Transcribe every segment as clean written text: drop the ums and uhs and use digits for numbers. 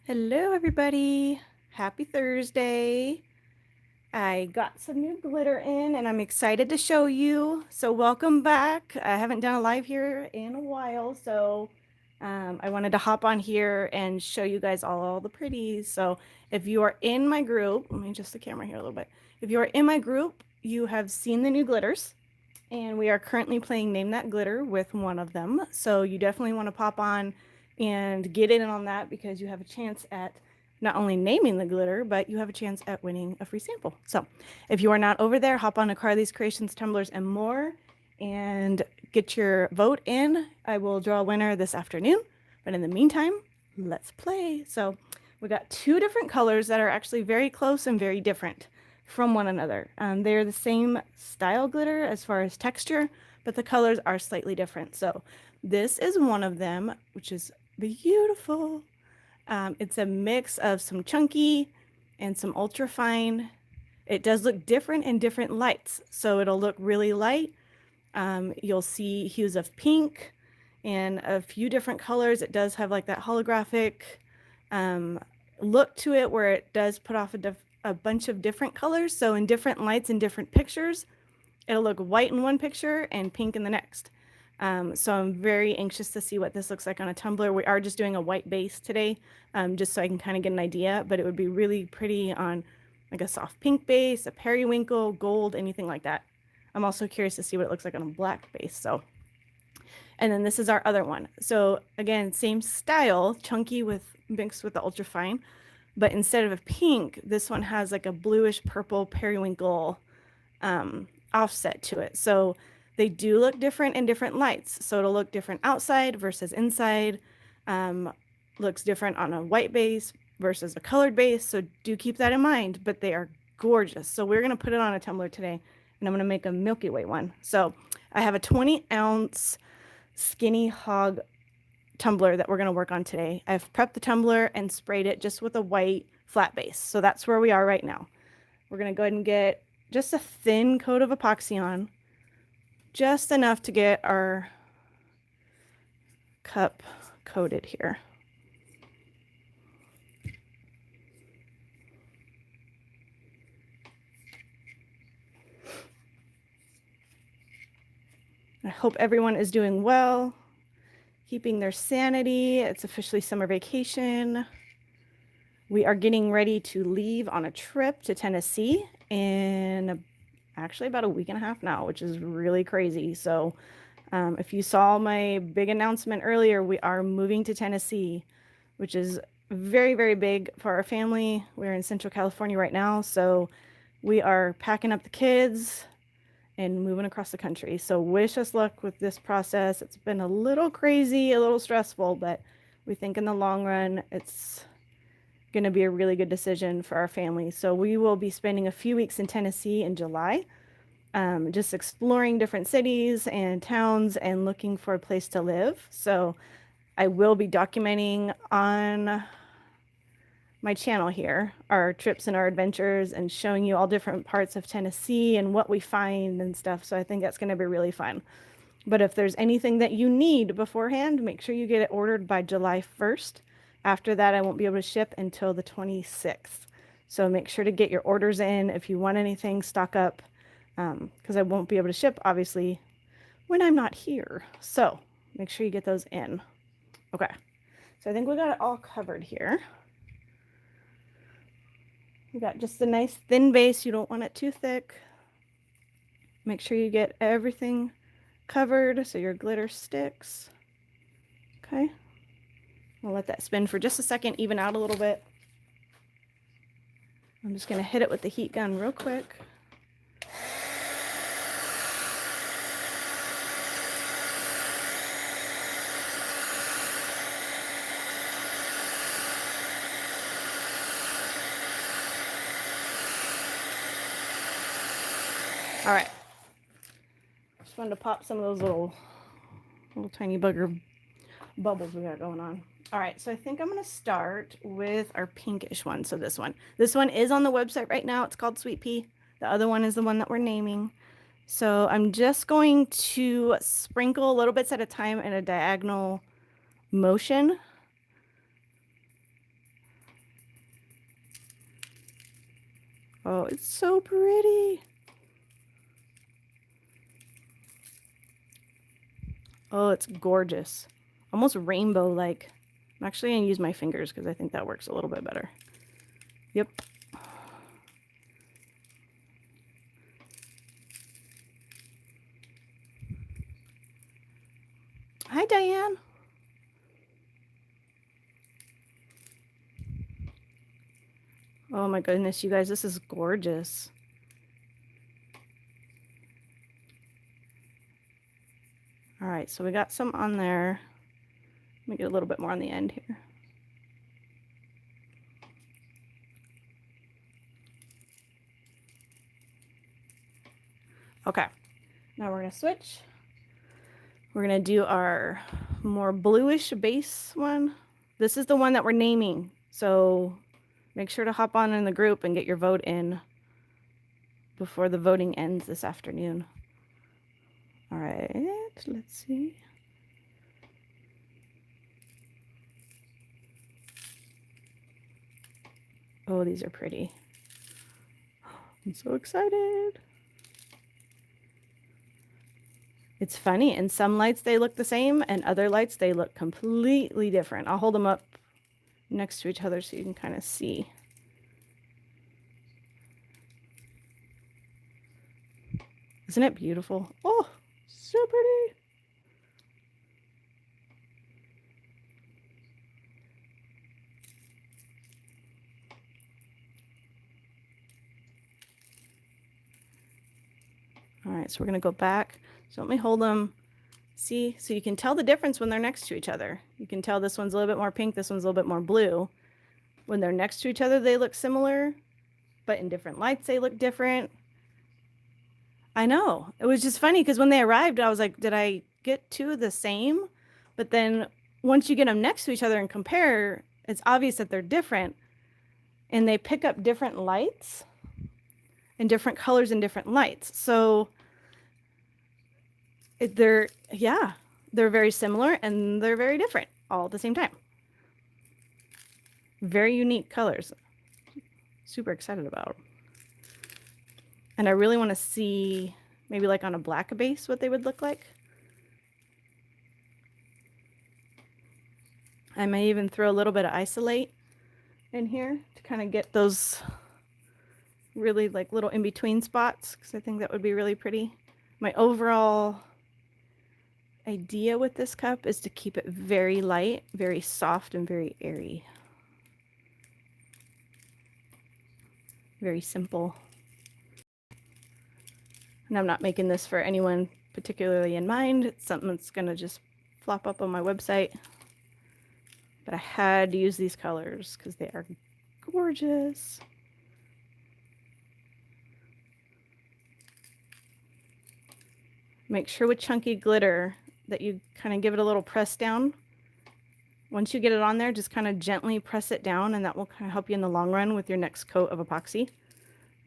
Hello, everybody. Happy Thursday. I got some new glitter in and I'm excited to show you. So welcome back. I haven't done a live here in a while, so I wanted to hop on here and show you guys all the pretties. So if you are in my group, let me adjust the camera here a little bit. If you are in my group, you have seen the new glitters. And we are currently playing Name That Glitter with one of them. So you definitely want to pop on and get in on that because you have a chance at not only naming the glitter, but you have a chance at winning a free sample. So if you are not over there, hop on to Carly's Creations, Tumblers, and more and get your vote in. I will draw a winner this afternoon. But in the meantime, let's play. So we got two different colors that are actually very close and very different from one another. They're the same style glitter as far as texture, but the colors are slightly different. So this is one of them, which is beautiful. It's a mix of some chunky and some ultra fine. It does look different in different lights. So it'll look really light. You'll see hues of pink and a few different colors. It does have like that holographic look to it where it does put off a bunch of different colors. So in different lights and different pictures, it'll look white in one picture and pink in the next. So I'm very anxious to see what this looks like on a tumbler. We are just doing a white base today, just so I can kind of get an idea, but it would be really pretty on like a soft pink base, a periwinkle, gold, anything like that. I'm also curious to see what it looks like on a black base. So, and then this is our other one. So again, same style, chunky with mixed with the ultra fine, but instead of a pink, this one has like a bluish purple periwinkle offset to it. So they do look different in different lights. So it'll look different outside versus inside. Looks different on a white base versus a colored base. So do keep that in mind, but they are gorgeous. So we're going to put it on a tumbler today and I'm going to make a Milky Way one. So I have a 20-ounce Skinny Hog tumbler that we're going to work on today. I've prepped the tumbler and sprayed it just with a white flat base. So that's where we are right now. We're going to go ahead and get just a thin coat of epoxy on, just enough to get our cup coated here. I hope everyone is doing well, keeping their sanity. It's officially summer vacation. We are getting ready to leave on a trip to Tennessee in actually about a week and a half now, which is really crazy. So if you saw my big announcement earlier, we are moving to Tennessee, which is very, very big for our family. We're in Central California right now, so we are packing up the kids and moving across the country. So wish us luck with this process. It's been a little crazy, a little stressful, but we think in the long run, it's going to be a really good decision for our family. So we will be spending a few weeks in Tennessee in July, just exploring different cities and towns and looking for a place to live. So I will be documenting on my channel here our trips and our adventures and showing you all different parts of Tennessee and what we find and stuff. So I think that's going to be really fun. But if there's anything that you need beforehand, make sure you get it ordered by July 1st. After that, I won't be able to ship until the 26th. So make sure to get your orders in. If you want anything, stock up, because I won't be able to ship, obviously, when I'm not here. So make sure you get those in. Okay, so I think we got it all covered here. You got just a nice thin base. You don't want it too thick. Make sure you get everything covered so your glitter sticks. Okay. I'll let that spin for just a second, even out a little bit. I'm just going to hit it with the heat gun real quick. All right. Just wanted to pop some of those little tiny bugger bubbles we got going on. All right, so I think I'm going to start with our pinkish one. So this one. This one is on the website right now. It's called Sweet Pea. The other one is the one that we're naming. So I'm just going to sprinkle little bits at a time in a diagonal motion. Oh, it's so pretty. Oh, it's gorgeous. Almost rainbow-like. I'm actually going to use my fingers because I think that works a little bit better. Yep. Hi, Diane. Oh my goodness, you guys, this is gorgeous. All right, so we got some on there. Let me get a little bit more on the end here. Okay, now we're gonna switch. We're gonna do our more bluish base one. This is the one that we're naming, so make sure to hop on in the group and get your vote in before the voting ends this afternoon. All right, let's see. Oh, these are pretty. I'm so excited. It's funny, in some lights they look the same, and other lights they look completely different. I'll hold them up next to each other so you can kind of see. Isn't it beautiful? Oh, so pretty. All right, so we're gonna go back. So let me hold them. See, so you can tell the difference when they're next to each other. You can tell this one's a little bit more pink, this one's a little bit more blue. When they're next to each other, they look similar, but in different lights, they look different. I know. It was just funny because when they arrived, I was like, did I get two the same? But then once you get them next to each other and compare, it's obvious that they're different. And they pick up different lights and different colors and different lights. So they're very similar and they're very different all at the same time. Very unique colors. Super excited about. And I really want to see maybe like on a black base what they would look like. I may even throw a little bit of isolate in here to kind of get those really like little in-between spots because I think that would be really pretty. My overall idea with this cup is to keep it very light, very soft, and very airy. Very simple. And I'm not making this for anyone particularly in mind. It's something that's gonna just flop up on my website. But I had to use these colors because they are gorgeous. Make sure with chunky glitter that you kind of give it a little press down. Once you get it on there, just kind of gently press it down, and that will kind of help you in the long run with your next coat of epoxy.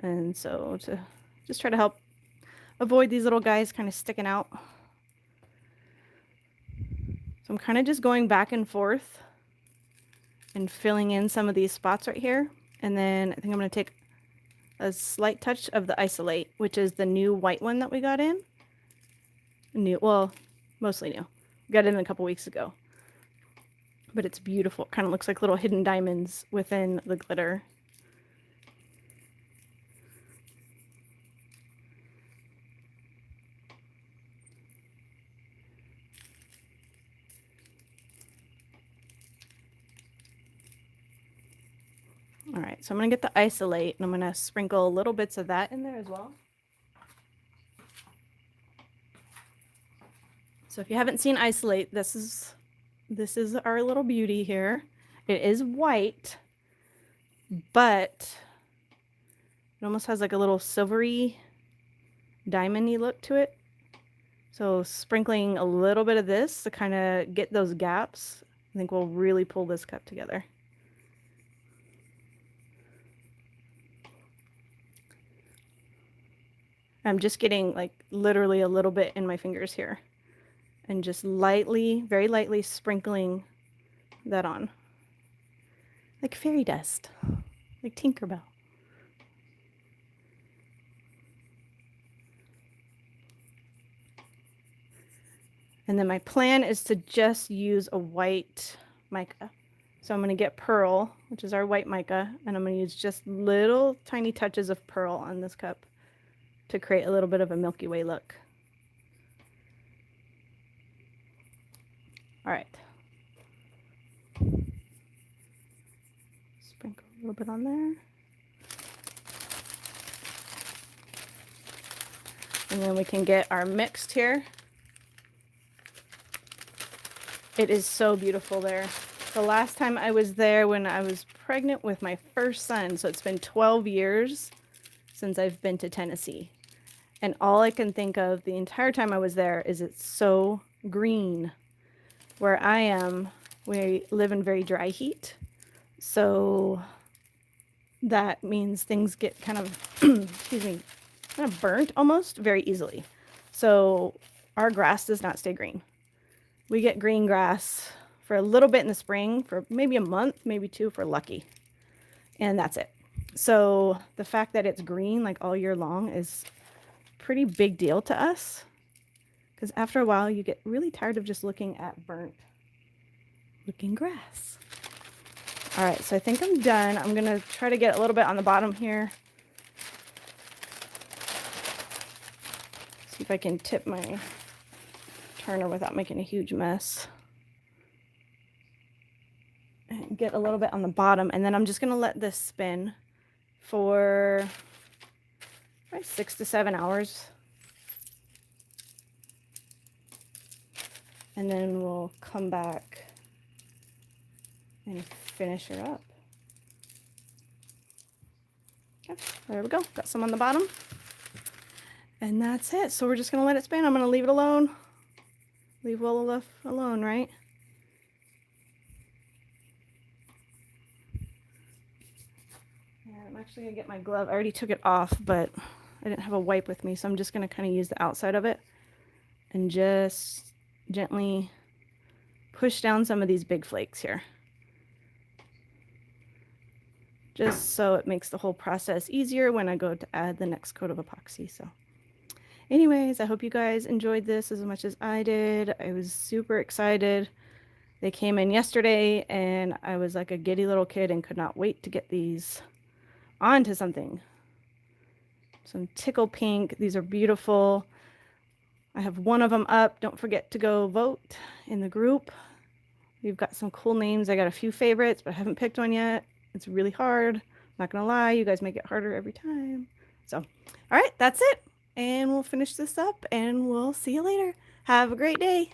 And so to just try to help avoid these little guys kind of sticking out. So I'm kind of just going back and forth and filling in some of these spots right here. And then I think I'm going to take a slight touch of the isolate, which is the new white one that we got in. New, well, mostly new. Got it in a couple weeks ago. But it's beautiful. It kind of looks like little hidden diamonds within the glitter. All right, so I'm going to get the isolate and I'm going to sprinkle little bits of that in there as well. So if you haven't seen isolate, this is our little beauty here. It is white, but it almost has like a little silvery diamondy look to it. So sprinkling a little bit of this to kind of get those gaps, I think will really pull this cup together. I'm just getting like literally a little bit in my fingers here and just lightly, very lightly sprinkling that on. Like fairy dust, like Tinkerbell. And then my plan is to just use a white mica. So I'm going to get Pearl, which is our white mica, and I'm going to use just little tiny touches of Pearl on this cup to create a little bit of a Milky Way look. All right. Sprinkle a little bit on there. And then we can get our mixed here. It is so beautiful there. The last time I was there when I was pregnant with my first son, so it's been 12 years since I've been to Tennessee. And all I can think of the entire time I was there is it's so green. Where I am, we live in very dry heat. So that means things get kind of, excuse me, kind of burnt almost very easily. So our grass does not stay green. We get green grass for a little bit in the spring, for maybe a month, maybe two if we're lucky. And that's it. So the fact that it's green like all year long is a pretty big deal to us. Because after a while, you get really tired of just looking at burnt looking grass. All right, so I think I'm done. I'm gonna try to get a little bit on the bottom here. See if I can tip my turner without making a huge mess. And get a little bit on the bottom, and then I'm just gonna let this spin for 6 to 7 hours. And then we'll come back and finish her up. Okay, there we go. Got some on the bottom. And that's it. So we're just going to let it spin. I'm going to leave it alone. Leave Willow alone, right? Yeah, I'm actually going to get my glove. I already took it off, but I didn't have a wipe with me. So I'm just going to kind of use the outside of it and just gently push down some of these big flakes here. Just so it makes the whole process easier when I go to add the next coat of epoxy. So anyways, I hope you guys enjoyed this as much as I did. I was super excited. They came in yesterday and I was like a giddy little kid and could not wait to get these onto something. Some Tickle Pink. These are beautiful. I have one of them up. Don't forget to go vote in the group. We've got some cool names. I got a few favorites, but I haven't picked one yet. It's really hard. I'm not gonna lie, you guys make it harder every time. So, all right, that's it. And we'll finish this up and we'll see you later. Have a great day.